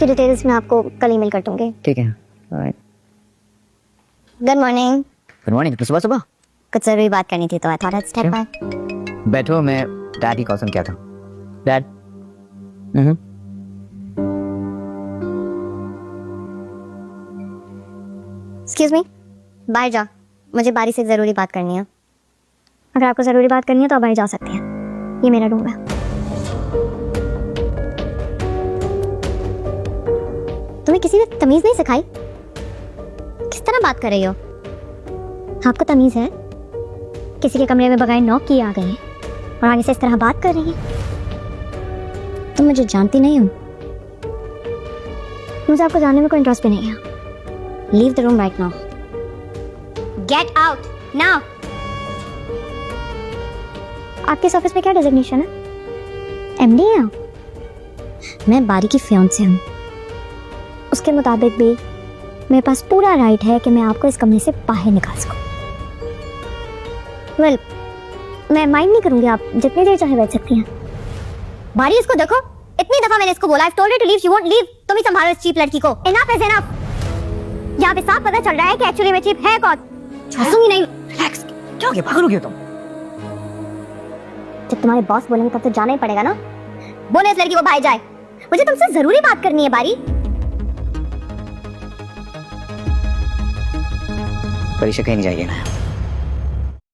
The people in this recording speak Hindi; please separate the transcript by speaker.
Speaker 1: इसकी डिटेल्स मैं आपको कल ईमेल कर दूंगी।
Speaker 2: ठीक है। Alright.
Speaker 1: Good morning.
Speaker 2: Good morning. तो सुबह सुबह
Speaker 1: कुछ जरूरी बात करनी थी तो I thought I step by.
Speaker 2: बैठो, मैं डैड की कॉल सुन के आता हूँ। डैड।
Speaker 1: एक्सक्यूज मी, बाहर जा, मुझे बारी से जरूरी बात करनी है। अगर आपको जरूरी बात करनी है तो आप बाहर जा सकते हैं, ये मेरा रूम है। तुम्हें किसी ने तमीज नहीं सिखाई? किस तरह बात कर रही हो? आपको तमीज है? किसी के कमरे में बगैर नॉक किए आ गए हैं और आगे से इस तरह बात कर रही है। तुम मुझे जानती नहीं हो, मुझे आपको जानने में कोई इंटरेस्ट भी नहीं है। Leave the room right now. Get out now. आपके इस ऑफिस में क्या डेजिग्नेशन है? एमडी है आप? मैं बारी की फियांसे हूँ। उसके मुताबिक भी मेरे पास पूरा राइट है कि मैं आपको इस कमरे से बाहर निकाल सकूं। Well, मैं माइंड नहीं करूंगी, आप जितनी देर चाहे बैठ सकती हैं। बारी, इसको देखो, इतनी दफा मैंने इसको बोला I've told her to leave, she won't leave. तुम ही संभालो इस चीप लड़की को। Enough is enough. यहाँ पे साफ पता चल रहा है कि एक्चुअली मैं चीप है कौन। छोड़ूंगी नहीं।
Speaker 2: रिलैक्स। क्या हो गया? पागल हो गई हो तुम?
Speaker 1: जब तुम्हारे बॉस बोलेंगे तब तो जाना ही पड़ेगा ना। बोले इस लड़की को बाहर जाए, मुझे तुमसे जरूरी बात करनी है। बारी,
Speaker 2: परीक्षा कहीं नहीं जाएगी ना।